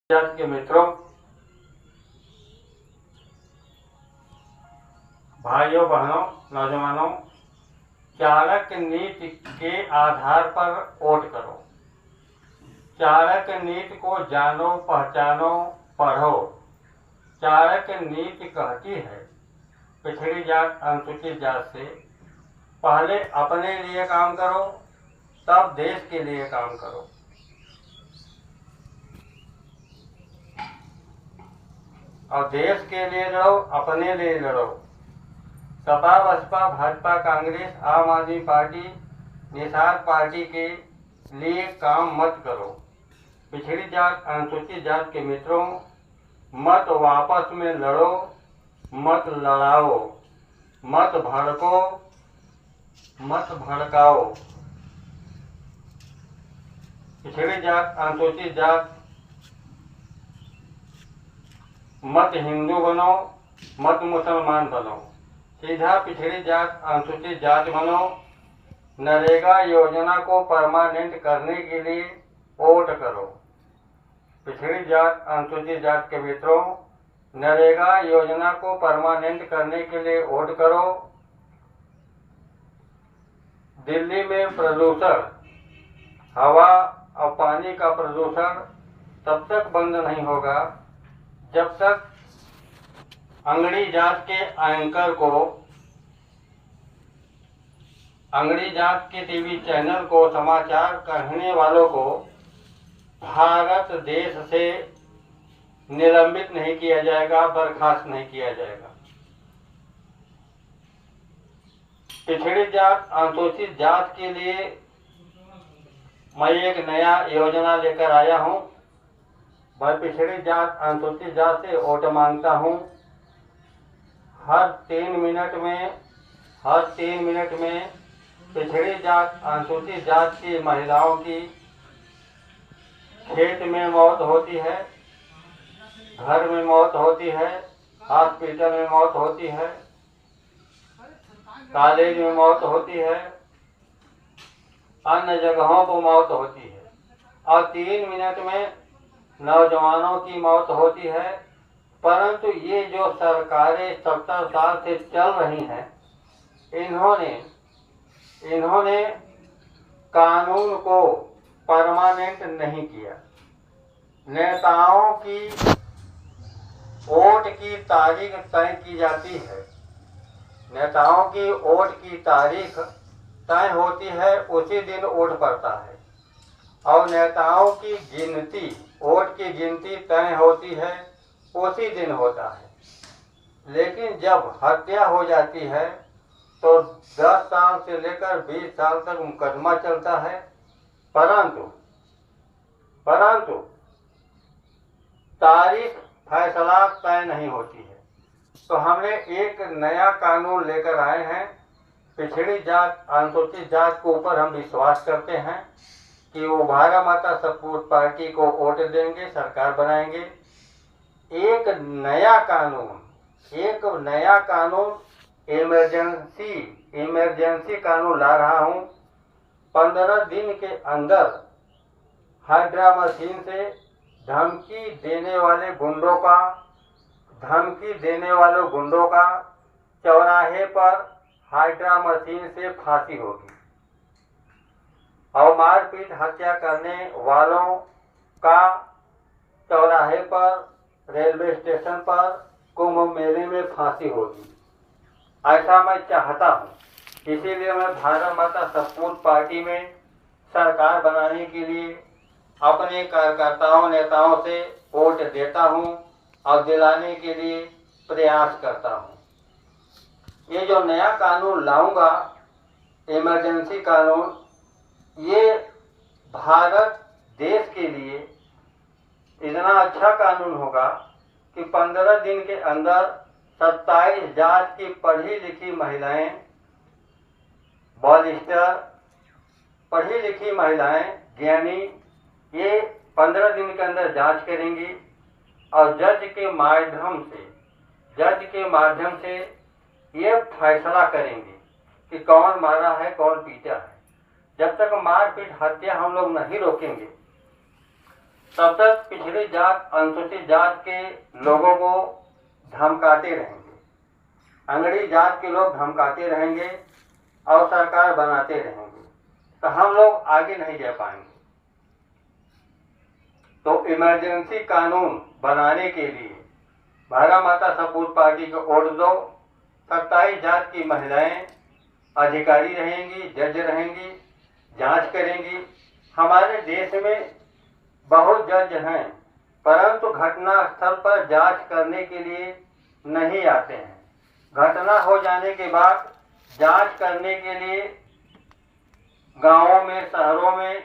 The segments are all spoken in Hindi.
जात के मित्रों, भाइयों बहनों, नौजवानों, चाणक्य नीति के आधार पर वोट करो। चाणक्य नीति को जानो, पहचानो, पढ़ो। चाणक्य नीति कहती है पिछड़ी जात, अनुसूचित जात से पहले अपने लिए काम करो, तब देश के लिए काम करो। और देश के लिए लड़ो, अपने लिए लड़ो। सपा, बसपा, भाजपा, कांग्रेस, आम आदमी पार्टी, निषाद पार्टी के लिए काम मत करो। पिछड़ी जात, अनुसूचित जात के मित्रों, मत वापस में लड़ो, मत लड़ाओ, मत भड़को, मत भड़काओ। पिछड़ी जात, अनुसूचित जात, मत हिंदू बनो, मत मुसलमान बनो, सीधा पिछड़ी जात, अनुसूचित जात बनो। नरेगा योजना को परमानेंट करने के लिए वोट करो। पिछड़ी जात, अनुसूचित जात के मित्रों, नरेगा योजना को परमानेंट करने के लिए वोट करो। दिल्ली में प्रदूषण, हवा और पानी का प्रदूषण तब तक बंद नहीं होगा जब तक अंगड़ी जात के एंकर को, अंगड़ी जात के टीवी चैनल को, समाचार कहने वालों को भारत देश से निलंबित नहीं किया जाएगा, बर्खास्त नहीं किया जाएगा। पिछड़ी जात, अनुसूचित जात के लिए मैं एक नया योजना लेकर आया हूं। मैं पिछड़ी जात, अनुसूचित जात से वोट मांगता हूं। हर 3 मिनट में पिछड़ी जात, अनुसूचित जात की महिलाओं की खेत में मौत होती है, घर में मौत होती है, हॉस्पिटल में मौत होती है, कॉलेज में मौत होती है, अन्य जगहों पर मौत होती है। और 3 मिनट में नौजवानों की मौत होती है। परंतु ये जो सरकारें 70 साल से चल रही हैं, इन्होंने कानून को परमानेंट नहीं किया। नेताओं की वोट की तारीख तय की जाती है, नेताओं की वोट की तारीख तय होती है, उसी दिन वोट पड़ता है। और नेताओं की गिनती, वोट की गिनती तय होती है, उसी दिन होता है। लेकिन जब हत्या हो जाती है तो 10 साल से लेकर 20 साल तक मुकदमा चलता है। परंतु तारीख फैसला तय नहीं होती है। तो हमने एक नया कानून लेकर आए हैं। पिछड़ी जात, अनुसूचित जात के ऊपर हम विश्वास करते हैं कि वो भारत माता सपूत पार्टी को वोट देंगे, सरकार बनाएंगे। एक नया कानून इमरजेंसी कानून ला रहा हूं। 15 दिन के अंदर हाइड्रा मशीन से धमकी देने वाले गुंडों का चौराहे पर हाइड्रा मशीन से फांसी होगी। और मारपीट, हत्या करने वालों का चौराहे पर, रेलवे स्टेशन पर, कुंभ मेले में फांसी होगी। ऐसा मैं चाहता हूँ। इसीलिए मैं भारत माता सपूत पार्टी में सरकार बनाने के लिए अपने कार्यकर्ताओं, नेताओं से वोट देता हूँ और दिलाने के लिए प्रयास करता हूँ। ये जो नया कानून लाऊंगा, इमरजेंसी कानून, ये भारत देश के लिए इतना अच्छा कानून होगा कि 15 दिन के अंदर 27 जात की पढ़ी लिखी महिलाएं, बॉलिस्टर, पढ़ी लिखी महिलाएं, ज्ञानी, ये 15 दिन के अंदर जांच करेंगी और जज के माध्यम से ये फैसला करेंगे कि कौन मारा है, कौन पीटा है। जब तक मारपीट, हत्या हम लोग नहीं रोकेंगे, तब तक पिछड़ी जात अनुसूचित जात के लोगों को धमकाते रहेंगे, अंगड़ी जात के लोग धमकाते रहेंगे और सरकार बनाते रहेंगे, तो हम लोग आगे नहीं जा पाएंगे। तो इमरजेंसी कानून बनाने के लिए भारत माता सपूत पार्टी को वोट दो। 27 जात की महिलाएं अधिकारी रहेंगी, जज रहेंगी, जांच करेंगी। हमारे देश में बहुत जज हैं, परंतु घटना स्थल पर जांच करने के लिए नहीं आते हैं। घटना हो जाने के बाद जांच करने के लिए गांवों में, शहरों में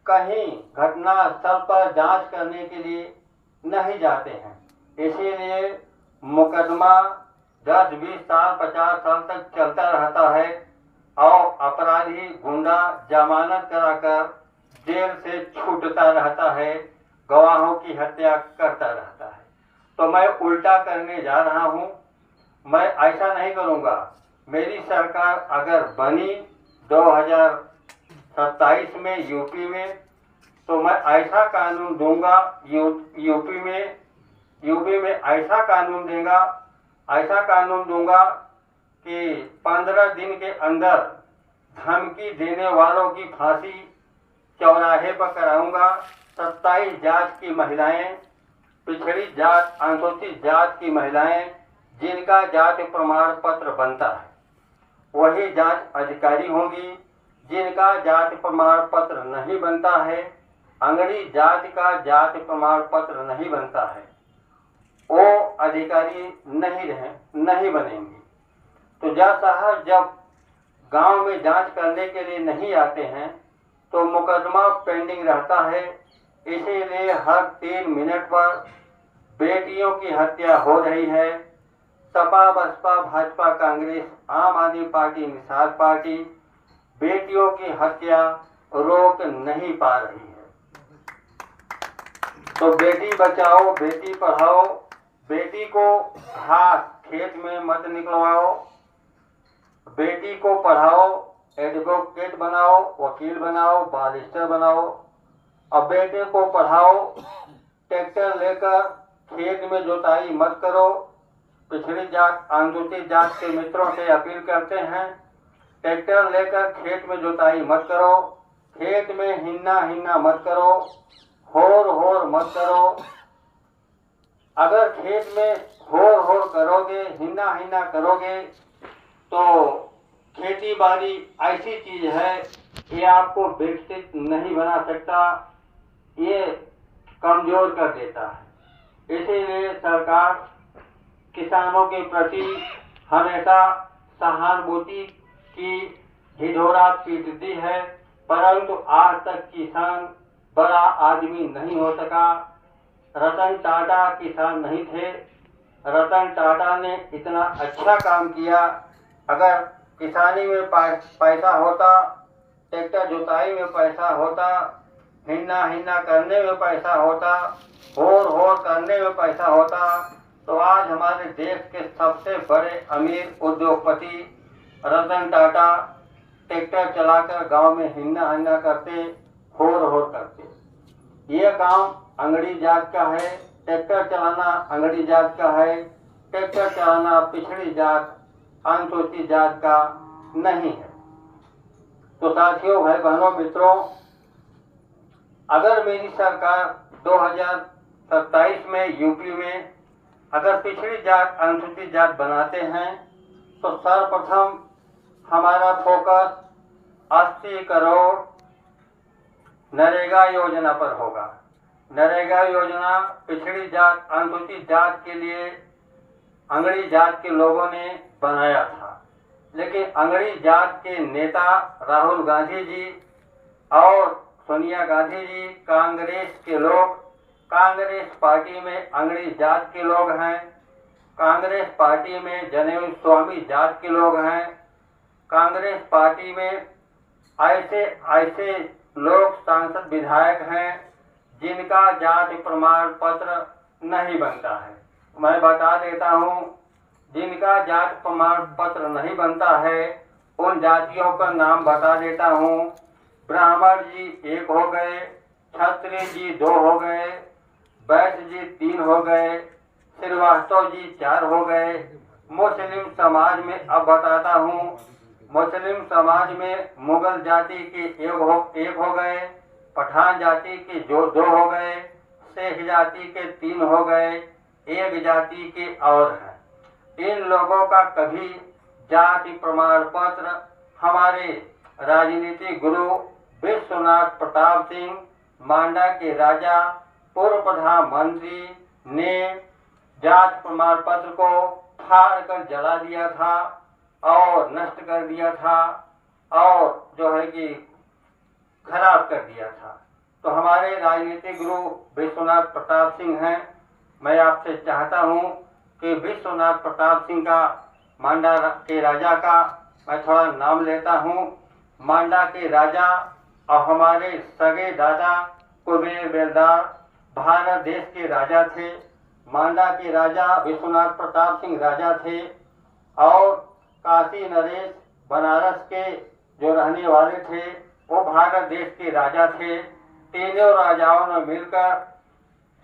कहीं घटना स्थल पर जांच करने के लिए नहीं जाते हैं। इसीलिए मुकदमा 10, 20 साल, 50 साल तक चलता रहता है और अपराधी गुंडा जमानत कराकर जेल से छूटता रहता है, गवाहों की हत्या करता रहता है। तो मैं उल्टा करने जा रहा हूं। मैं ऐसा नहीं करूंगा। मेरी सरकार अगर बनी 2027 में यूपी में, तो मैं ऐसा कानून दूंगा, यूपी में ऐसा कानून दूंगा कि 15 दिन के अंदर धमकी देने वालों की फांसी चौराहे पर कराऊंगा। 27 जात की महिलाएं, पिछड़ी जात, अनुसूचित जात की महिलाएं जिनका जाति प्रमाण पत्र बनता है वही जांच अधिकारी होंगी। जिनका जाति प्रमाण पत्र नहीं बनता है, अंगड़ी जाति का जाति प्रमाण पत्र नहीं बनता है, वो अधिकारी नहीं बनेंगी। तो जब गांव में जांच करने के लिए नहीं आते हैं तो मुकदमा पेंडिंग रहता है। इसीलिए हर 3 मिनट पर बेटियों की हत्या हो रही है। सपा, बसपा, भाजपा, कांग्रेस, आम आदमी पार्टी, निषाद पार्टी बेटियों की हत्या रोक नहीं पा रही है। तो बेटी बचाओ, बेटी पढ़ाओ। बेटी को घास खेत में मत निकलवाओ। बेटी को पढ़ाओ, एडवोकेट बनाओ, वकील बनाओ, बारिस्टर बनाओ। अब बेटे को पढ़ाओ, ट्रैक्टर लेकर खेत में जुताई मत करो। पिछड़ी जात, अनुसूचित जात के मित्रों से अपील करते हैं, ट्रैक्टर लेकर खेत में जुताई मत करो, खेत में हिन्ना मत करो, होर मत करो। अगर खेत में होर करोगे, हिन्ना करोगे तो खेती बाड़ी ऐसी चीज है ये आपको विकसित नहीं बना सकता, ये कमजोर कर देता है। इसीलिए सरकार किसानों के प्रति हमेशा सहानुभूति की ढिढोरा पीटती है, परंतु आज तक किसान बड़ा आदमी नहीं हो सका। रतन टाटा किसान नहीं थे। रतन टाटा ने इतना अच्छा काम किया। अगर किसानी में पैसा होता, ट्रैक्टर जुताई में पैसा होता, हिन्ना करने में पैसा होता, होर करने में पैसा होता, तो आज हमारे देश के सबसे बड़े अमीर उद्योगपति रतन टाटा ट्रैक्टर चलाकर गांव में हिन्ना करते, होर करते। ये काम अंगड़ी जात का है। ट्रैक्टर चलाना अंगड़ी जात का है। ट्रैक्टर चलाना पिछड़ी जात, अनुसूचित जात का नहीं है। तो साथियों, भाई बहनों, मित्रों, अगर मेरी सरकार 2027 में यूपी में अगर पिछड़ी जात, अनुसूचित जात बनाते हैं तो सर्वप्रथम हमारा फोकस 80 करोड़ नरेगा योजना पर होगा। नरेगा योजना पिछड़ी जात, अनुसूचित जात के लिए अंगड़ी जात के लोगों ने बनाया था, लेकिन अंगड़ी जात के नेता राहुल गांधी जी और सोनिया गांधी जी, कांग्रेस के लोग, कांग्रेस पार्टी में अंगड़ी जात के लोग हैं, कांग्रेस पार्टी में जनेऊ स्वामी जात के लोग हैं, कांग्रेस पार्टी में ऐसे लोग सांसद विधायक हैं जिनका जाति प्रमाण पत्र नहीं बनता है। मैं बता देता हूं, जिनका जाति प्रमाण पत्र नहीं बनता है उन जातियों का नाम बता देता हूं। ब्राह्मण जी एक हो गए, छत्री जी 2 हो गए, बैस जी 3 हो गए, श्रीवास्तव जी 4 हो गए। मुस्लिम समाज में अब बताता हूँ, मुस्लिम समाज में मुगल जाति के एक हो गए, पठान जाति के जो 2 हो गए, शेख जाति के 3 हो गए, एक जाति के और हैं। इन लोगों का कभी जाति प्रमाण पत्र हमारे राजनीतिक गुरु विश्वनाथ प्रताप सिंह मांडा के राजा पूर्व प्रधानमंत्री ने जाति प्रमाण पत्र को फाड़ कर जला दिया था और नष्ट कर दिया था और जो है कि खराब कर दिया था। तो हमारे राजनीतिक गुरु विश्वनाथ प्रताप सिंह हैं। मैं आपसे चाहता हूं कि विश्वनाथ प्रताप सिंह का, मांडा के राजा का मैं थोड़ा नाम लेता हूं। मांडा के राजा और हमारे सगे दादा कुबेर बेलदार भारत देश के राजा थे। मांडा के राजा विश्वनाथ प्रताप सिंह राजा थे और काशी नरेश बनारस के जो रहने वाले थे वो भारत देश के राजा थे। तीनों राजाओं ने मिलकर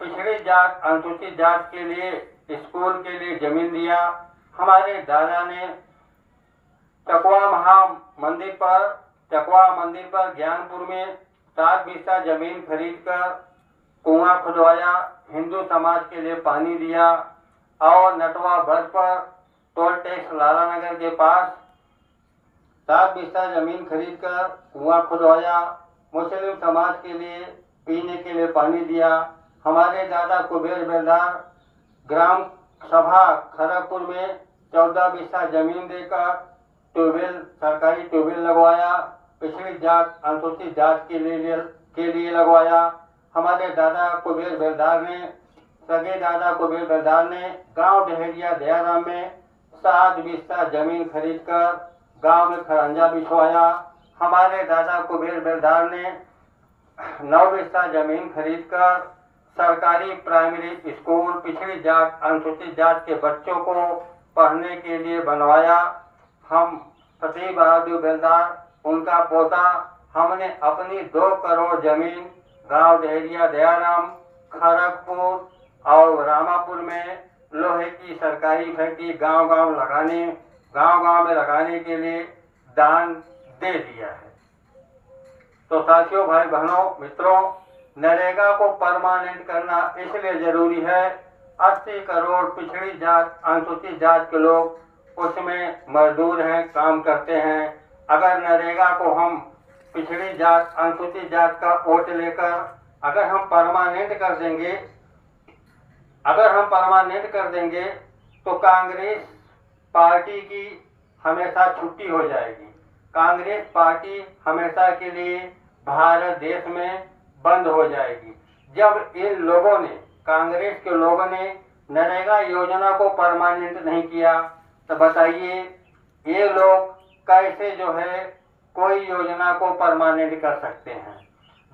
पिछड़ी जात अनुसूचित जात के लिए स्कूल के लिए जमीन दिया। हमारे दादा ने चकवा मंदिर पर ज्ञानपुर में 7 बीघा जमीन खरीदकर कुआं खुदवाया, हिंदू समाज के लिए पानी दिया और नटवा ब्रज पर टोल टैक्स लाला नगर के पास 7 बीघा जमीन खरीदकर कुआं खुदवाया, मुस्लिम समाज के लिए पीने के लिए पानी दिया। हमारे दादा कुबेर बेलदार ग्राम सभा खड़गपुर में 14 बीघा जमीन देकर ट्यूबवेल, सरकारी ट्यूबवेल लगवाया, पिछड़ी जात अनुसूचित जात के लिए लगवाया। हमारे दादा कुबेर बेलदार ने, सगे दादा कुबेर बेलदार ने गांव डहेरिया दयाराम में 7 बीघा जमीन खरीदकर गांव में खरंजा बिछवाया। हमारे दादा कुबेर बेलदार ने 9 बीघा जमीन खरीदकर सरकारी प्राइमरी स्कूल पिछड़ी जात अनुसूचित जात के बच्चों को पढ़ने के लिए बनवाया। हम सती बहादुर बेलदार, उनका पोता, हमने अपनी 2 करोड़ जमीन गांव डहेरिया दयाराम, खड़गपुर और रामापुर में लोहे की सरकारी फैक्ट्री गांव-गांव में लगाने के लिए दान दे दिया है। तो साथियों, भाई बहनों, मित्रों, नरेगा को परमानेंट करना इसलिए जरूरी है। 80 करोड़ पिछड़ी जात अनुसूचित जात के लोग उसमें मजदूर हैं, काम करते हैं। अगर नरेगा को हम पिछड़ी जात अनुसूचित जात का वोट लेकर अगर हम परमानेंट कर देंगे तो कांग्रेस पार्टी की हमेशा छुट्टी हो जाएगी। कांग्रेस पार्टी हमेशा के लिए भारत देश में बंद हो जाएगी। जब इन लोगों ने, कांग्रेस के लोगों ने नरेगा योजना को परमानेंट नहीं किया तो बताइए ये लोग कैसे जो है कोई योजना को परमानेंट कर सकते हैं।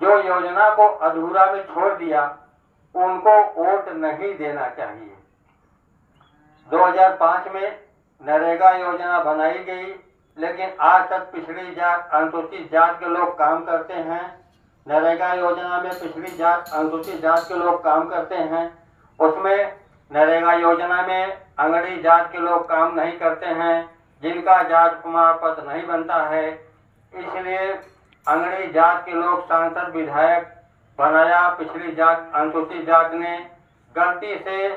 जो योजना को अधूरा में छोड़ दिया उनको वोट नहीं देना चाहिए। 2005 में नरेगा योजना बनाई गई, लेकिन आज तक पिछड़ी जात अनुसूचित जात के लोग काम करते हैं। नरेगा योजना में पिछड़ी जात अनुसूचित जात के लोग काम करते हैं। उसमें नरेगा योजना में अंगड़ी जात के लोग काम नहीं करते हैं, जिनका जात प्रमाण पत्र नहीं बनता है। इसलिए अंगड़ी जात के लोग सांसद विधायक बनाया। पिछड़ी जात अनुसूचित जात ने गलती से,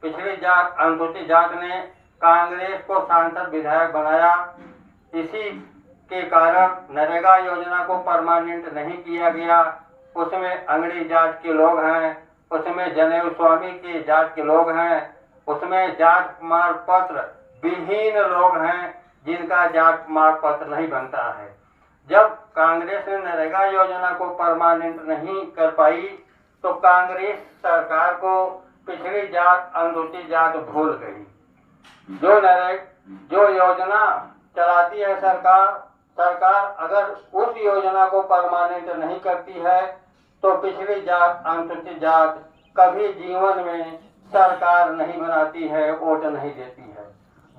पिछड़ी जात अनुसूचित जात ने कांग्रेस को सांसद विधायक बनाया। इसी के कारण नरेगा योजना को परमानेंट नहीं किया गया। उसमें अंगड़ी जात के लोग हैं, उसमें जनेऊ स्वामी के जात के लोग हैं, उसमें जात प्रमाण पत्र विहीन लोग हैं जिनका जात प्रमाण पत्र नहीं बनता है। जब कांग्रेस ने नरेगा योजना को परमानेंट नहीं कर पाई तो कांग्रेस सरकार को पिछड़ी जात अनुसूचित जात भूल गई। जो योजना चलाती है सरकार अगर उस योजना को परमानेंट नहीं करती है तो पिछड़ी जात अनुसूचित जात कभी जीवन में सरकार नहीं बनाती है, वोट नहीं देती है।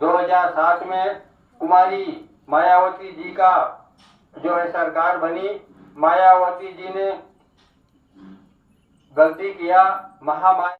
2007 में कुमारी मायावती जी का जो है सरकार बनी। मायावती जी ने गलती किया महामाया